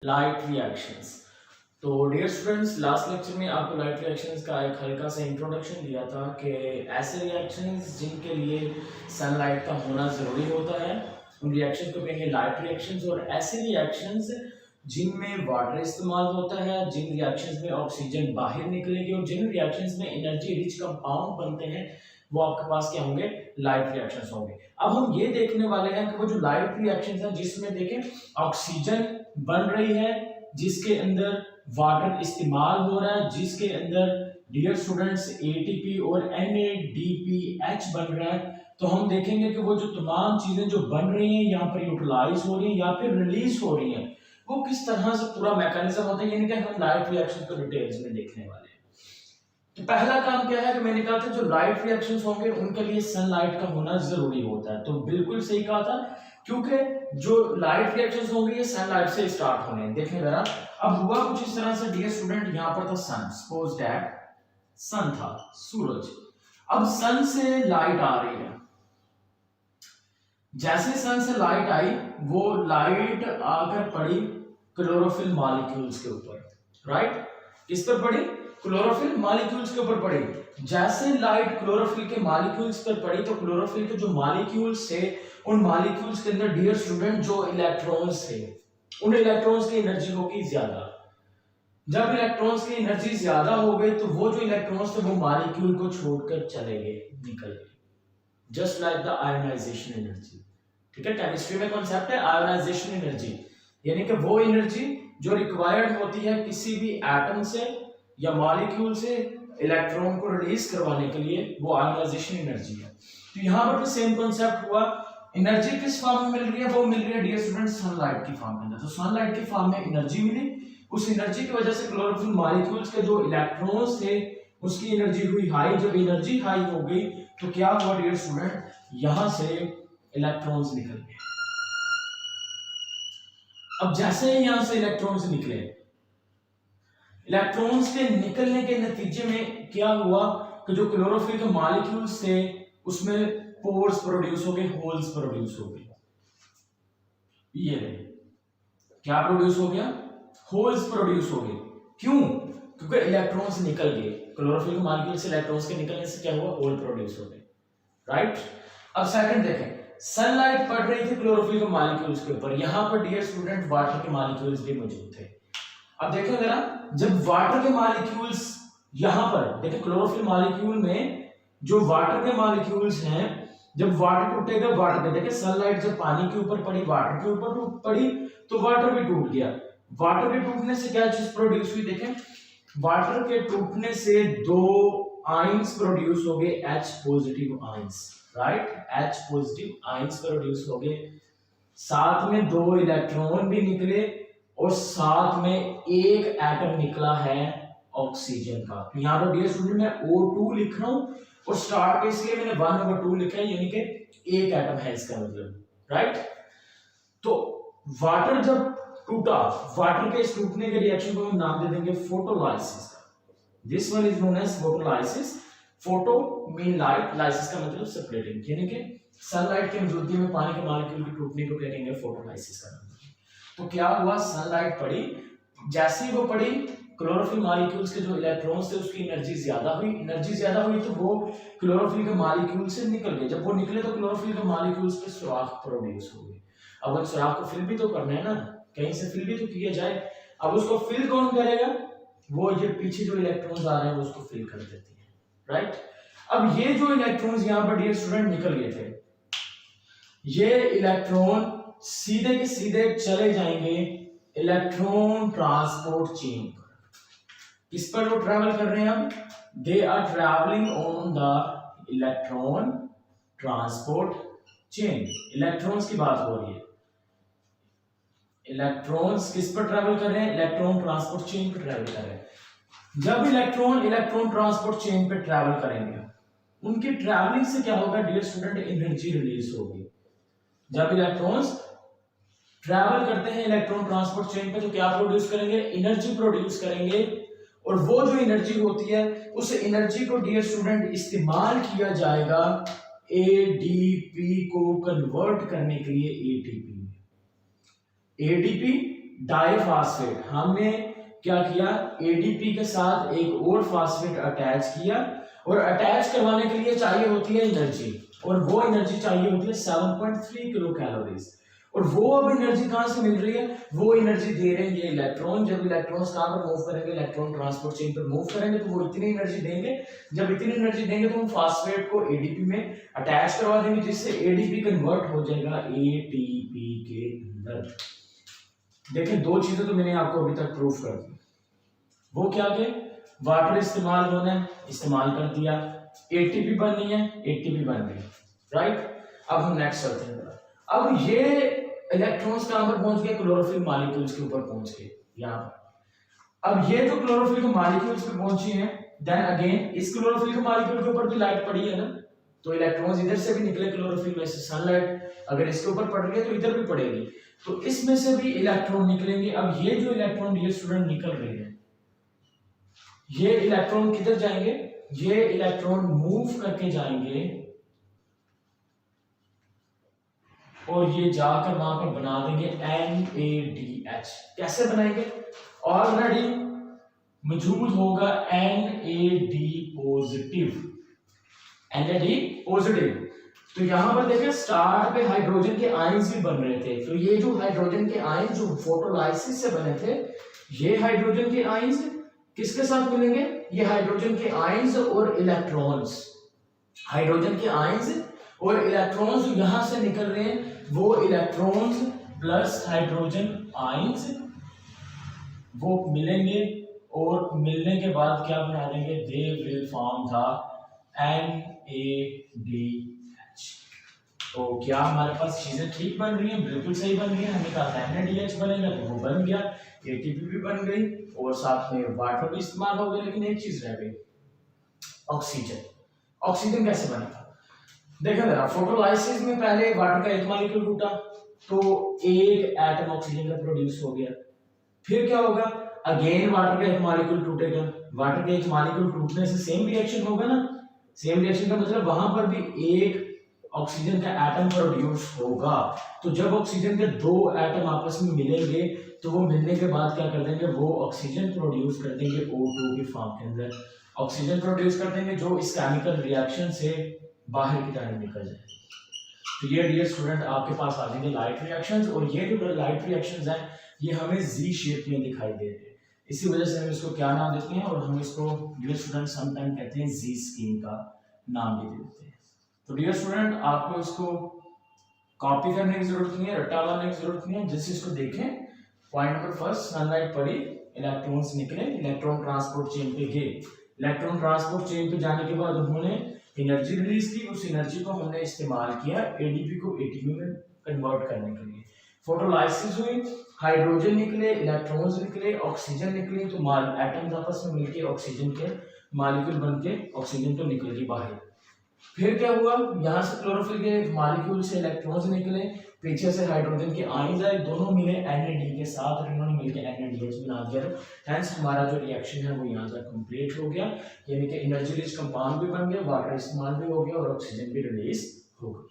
Light reactions. तो dear students, last lecture में आपको लाइट रिएक्शंस का एक हल्का सा इंट्रोडक्शन दिया था कि ऐसे रिएक्शंस जिनके लिए सनलाइट का होना ज़रूरी होता है उन रिएक्शन को कहेंगे लाइट रिएक्शंस। और ऐसे रिएक्शंस जिनमें वाटर इस्तेमाल होता है, जिन रिएक्शंस में ऑक्सीजन बाहर निकलेगी और जिन रिएक्शंस में एनर्जी रिच कंपाउंड बनते हैं वो आपके पास क्या होंगे, लाइट रिएक्शंस होंगे। अब हम ये देखने वाले हैं कि वो जो लाइट रिएक्शंस हैं जिसमें देखें ऑक्सीजन बन रही है, जिसके अंदर वाटर इस्तेमाल हो रहा है, जिसके अंदर डियर स्टूडेंट्स एटीपी और NADPH बन रहा है, तो हम देखेंगे कि वो जो तमाम चीजें जो बन रही हैं यहाँ पर यूटिलाइज हो रही हैं या फिर रिलीज हो रही हैं, वो किस तरह से पूरा मैकेनिज्म होता है, यानी कि हम लाइट रिएक्शन को डिटेल्स में देखने वाले हैं। तो पहला काम क्या है कि मैंने कहा था जो लाइट रिएक्शंस होंगे उनके लिए सनलाइट का होना जरूरी होता है। तो बिल्कुल सही कहा था, क्योंकि जो लाइट रिएक्शंस होंगे ये सनलाइट से स्टार्ट होने हैं। देखिए जरा, अब हुआ कुछ इस तरह से डियर स्टूडेंट, यहां पर था सन, सपोज दैट सन था, सूरज। अब सन से लाइट आ रही है, जैसे सन से लाइट आई वो लाइट आकर पड़ी क्लोरोफिल मॉलिक्यूल्स के ऊपर, राइट? किस पर पड़ी? क्लोरोफिल मॉलिक्यूल्स के ऊपर पड़ी। जैसे लाइट क्लोरोफिल के मॉलिक्यूल्स पर पड़ी तो क्लोरोफिल के जो मॉलिक्यूल्स थे उन मॉलिक्यूल्स के अंदर डियर स्टूडेंट जो इलेक्ट्रॉन्स थे, उन इलेक्ट्रॉन्स की एनर्जी होगी ज्यादा। जब इलेक्ट्रॉन्स की एनर्जी ज्यादा हो गई तो वो जो इलेक्ट्रॉन्स थे वो मॉलिक्यूल को छोड़कर चले गए, निकल गए, just like the ionization energy. ठीक है, केमिस्ट्री में कॉन्सेप्ट है आयोनाइजेशन एनर्जी, यानी कि वो एनर्जी जो रिक्वायर्ड होती है किसी भी एटम से या मॉलिक्यूल से इलेक्ट्रॉन को रिलीज करवाने के लिए, वो आयोनाइजेशन एनर्जी है। तो यहां पर भी सेम कॉन्सेप्ट हुआ। एनर्जी किस फॉर्म में मिल रही है? वो मिल रही है डियर स्टूडेंट सनलाइट की फॉर्म में अंदर। तो सनलाइट की फॉर्म में एनर्जी मिली, उस एनर्जी की वजह से क्लोरोफिल मॉलिक्यूल्स के जो इलेक्ट्रॉन्स थे उसकी एनर्जी हुई हाई। जब एनर्जी हाई हो गई तो क्या हुआ डियर स्टूडेंट, यहां से इलेक्ट्रॉन्स निकल गए। अब जैसे ही यहां से इलेक्ट्रॉन्स निकले, इलेक्ट्रॉन्स के निकलने के नतीजे में क्या हुआ कि जो क्लोरोफिल के मॉलिक्यूल्स थे उसमें पोर्स प्रोड्यूस हो गए, होल्स प्रोड्यूस हो गए। ये क्या प्रोड्यूस हो गया? होल्स प्रोड्यूस हो गए। क्यों? क्योंकि इलेक्ट्रॉन्स निकल गए, क्लोरोफिल के मॉलिक्यूल से इलेक्ट्रॉन्स के निकलने से क्या हुआ? होल प्रोड्यूस हो गए, राइट? अब सेकंड देखें, सनलाइट पड़ रही थी क्लोरोफिल के मॉलिक्यूल्स के ऊपर, यहां पर डियर स्टूडेंट वाटर के मॉलिक्यूल्स भी मौजूद थे। अब देखो जरा, जब वाटर के मॉलिक्यूल्स यहां पर देखो, क्लोरोफिल मॉलिक्यूल में जो वाटर के मॉलिक्यूल्स हैं, जब वाटर टूटेगा, वाटर में देखिए सनलाइट जब पानी के ऊपर पड़ी, वाटर के ऊपर पड़ी तो वाटर भी टूट गया। वाटर के टूटने से क्या चीज प्रोड्यूस हुई? देखें, वाटर के टूटने से दो आयंस प्रोड्यूस हो गए, H positive ions, right? H positive ions produce हो गए, साथ में दो इलेक्ट्रॉन भी निकले और साथ में एक एटम निकला है ऑक्सीजन का। तो यहां पर डियर स्टूडेंट मैं O2 लिख रहा हूं और स्टार्ट के इसलिए मैंने 1/2 लिखा है, यानी कि एक एटम है इसका मतलब, राइट? तो वाटर जब टूटा, वाटर के इस टूटने के रिएक्शन को हम नाम दे देंगे फोटोलाइसिस का। This one is known as photolysis. Photo mean light, lysis का मतलब सेपरेटिंग, यानी कि सनलाइट की मौजूदगी में पानी के मॉलिक्यूल के टूटने को क्या कहेंगे? फोटोलाइसिस का नाम। तो क्या हुआ, सनलाइट पड़ी, जैसे ही वो पड़ी क्लोरोफिल मॉलिक्यूल्स के जो इलेक्ट्रॉन्स थे उसकी एनर्जी ज्यादा हुई, एनर्जी ज्यादा हुई तो वो क्लोरोफिल के मॉलिक्यूल से निकल गए। जब वो निकले तो क्लोरोफिल के मॉलिक्यूल्स पे सुराख प्रोड्यूस हो गए। अब उस सुराख को फिल भी तो करना है ना, कहीं से फिल भी तो किया जाए। अब उसको फिल कौन करेगा? वो ये पीछे जो इलेक्ट्रॉन्स आ रहे हैं उसको फिल कर देती है, राइट? अब ये जो इलेक्ट्रॉन्स यहां पर डियर स्टूडेंट निकल गए थे, ये इलेक्ट्रॉन सीधे के सीधे चले जाएंगे इलेक्ट्रॉन ट्रांसपोर्ट चेन पर। किस पर वो ट्रैवल कर रहे हैं? हम they are travelling on the electron transport chain. Electrons की बात हो रही है, इलेक्ट्रॉन्स किस पर ट्रैवल कर रहे हैं? इलेक्ट्रॉन ट्रांसपोर्ट चेन पर ट्रैवल कर रहे हैं। जब इलेक्ट्रॉन इलेक्ट्रॉन ट्रांसपोर्ट चेन पर ट्रैवल करेंगे, उनकी ट्रैवलिंग से क्या होगा डियर स्टूडेंट? एनर्जी रिलीज होगी। जब इलेक्ट्रॉन्स ट्रैवल करते हैं इलेक्ट्रॉन ट्रांसपोर्ट चेन पे तो क्या प्रोड्यूस करेंगे? एनर्जी प्रोड्यूस करेंगे। और वो जो एनर्जी होती है उस एनर्जी को डियर स्टूडेंट इस्तेमाल किया जाएगा एडीपी को कन्वर्ट करने के लिए एटीपी में। एडीपी डाइफॉस्फेट, हमने क्या किया, एडीपी के साथ एक और फास्फेट अटैच किया, और अटैच करवाने के लिए चाहिए होती है एनर्जी, और वो एनर्जी चाहिए होती है 7.3 किलो कैलोरीज। और वो अब एनर्जी कहां से मिल रही है, वो एनर्जी दे रहे हैं ये इलेक्ट्रॉन। जब इलेक्ट्रॉन्स कहां पर मूव करेंगे, इलेक्ट्रॉन ट्रांसपोर्ट चेन पर मूव करेंगे, तो वो इतनी एनर्जी देंगे। जब इतनी एनर्जी देंगे तो हम फास्फेट को एडीपी में अटैच करवा देंगे, जिससे एडीपी कन्वर्ट हो जाएगा एटीपी के अंदर। देखिए दो चीजें तो मैंने आपको अभी तक प्रूफ कर दी। वो क्या के, वाटर इस्तेमाल होना है, इस्तेमाल कर दिया, एटीपी बननी है, एटीपी बन गई, राइट। अब हम नेक्स्ट चलते हैं। अब ये इलेक्ट्रॉन्स कहां पर पहुंच गए, क्लोरोफिल मॉलिक्यूल्स के ऊपर पहुंच गए यहां पर। अब ये जो क्लोरोफिल के मॉलिक्यूल्स पे पहुंची हैं, देन अगेन इस क्लोरोफिल के मॉलिक्यूल के ऊपर भी लाइट पड़ी है ना, तो इलेक्ट्रॉन्स इधर से भी निकले क्लोरोफिल में से, सनलाइट अगर इसके ऊपर पड़ रही है तो इधर भी पड़ेगी, तो इसमें से भी इलेक्ट्रॉन निकलेंगे। अब ये जो इलेक्ट्रॉन ये स्टूडेंट निकल रहे हैं, ये इलेक्ट्रॉन किधर जाएंगे, ये इलेक्ट्रॉन मूव करके जाएंगे और ये जाकर वहां पर बना देंगे NADH। कैसे बनाएंगे, ऑलरेडी मौजूद होगा NAD पॉजिटिव, NAD पॉजिटिव। तो यहां पर देखें स्टार्ट पे हाइड्रोजन के आयंस भी बन रहे थे, तो ये जो हाइड्रोजन के आयंस जो फोटोलाइसिस से बने थे, ये हाइड्रोजन के आयंस किसके साथ मिलेंगे, ये हाइड्रोजन के आयंस और इलेक्ट्रॉन्स, हाइड्रोजन के आयंस और इलेक्ट्रॉन्स यहां से निकल रहे हैं, वो इलेक्ट्रॉन्स प्लस हाइड्रोजन आयंस वो मिलेंगे, और मिलने के बाद क्या बना देंगे, they will form the NADH। तो क्या हमारे पास चीजें ठीक बन रही हैं, बिल्कुल सही बन रही है। हमने कहा था NADH बनेगा तो वो बन गया, ATP भी बन गई, और साथ में वाटर भी इस्तेमाल हो गया। लेकिन एक चीज रह गई, ऑक्सीजन। ऑक्सीजन कैसे बनेगा, देखो जरा, फोटोलाइसिस में पहले वाटर का एक मॉलिक्यूल टूटा तो एक एटम ऑक्सीजन का प्रोड्यूस हो गया। फिर क्या होगा, अगेन वाटर का एक मॉलिक्यूल टूटेगा, वाटर के एक मॉलिक्यूल टूटने से सेम रिएक्शन होगा ना, सेम रिएक्शन का मतलब वहां पर भी एक ऑक्सीजन का एटम प्रोड्यूस होगा। तो जब ऑक्सीजन के दो एटम आपस में मिलेंगे तो वो मिलने के बाद क्या कर देंगे, वो ऑक्सीजन प्रोड्यूस कर देंगे O2 की फॉर्म के अंदर, ऑक्सीजन प्रोड्यूस कर देंगे जो इस केमिकल रिएक्शन से बाहर की तरफ निकल जाए। तो ये डियर स्टूडेंट आपके पास आ जाएंगे लाइट रिएक्शंस, और ये जो लाइट रिएक्शंस हैं ये हमें जी शेप में दिखाई दे रहे हैं, इसी वजह से हम इसको क्या नाम देते हैं, और हम इसको डियर स्टूडेंट समटाइम कहते हैं जी स्कीम का नाम भी देते हैं। तो डियर स्टूडेंट आपको इसको कॉपी करने की जरूरत नहीं है, रट्टा लगाने की जरूरत नहीं है, जिस इसको देखें। पॉइंट नंबर फर्स्ट, सनलाइट पड़ी, इलेक्ट्रॉन्स निकले, इलेक्ट्रॉन ट्रांसपोर्ट चेन पे गए, इलेक्ट्रॉन ट्रांसपोर्ट चेन पे जाने के बाद उन्होंने एनर्जी रिलीज की, उस एनर्जी को हमने इस्तेमाल किया एडीपी को एटीपी में कन्वर्ट करने के लिए। फोटोलाइसिस हुई, हाइड्रोजन निकले, इलेक्ट्रॉन्स निकले, ऑक्सीजन निकली, तो एटम्स आपस में मिलके ऑक्सीजन के मॉलिक्यूल बनके ऑक्सीजन तो निकल गई बाहर। फिर क्या हुआ, यहाँ से क्लोरोफिल के मॉलिक्यूल से इलेक्ट्रॉन्स निकले, पीछे से हाइड्रोजन के आयंस आए, दोनों मिले NAD के साथ और इन्होंने मिलकर NADH बना दिया। हेंस हमारा जो रिएक्शन है वो यहाँ से कंप्लीट हो गया, यानी कि एनर्जी रिच कंपाउंड भी बन गया, वाटर इस्तेमाल भी हो गया और ऑक्सीजन भी रिलीज हो गया।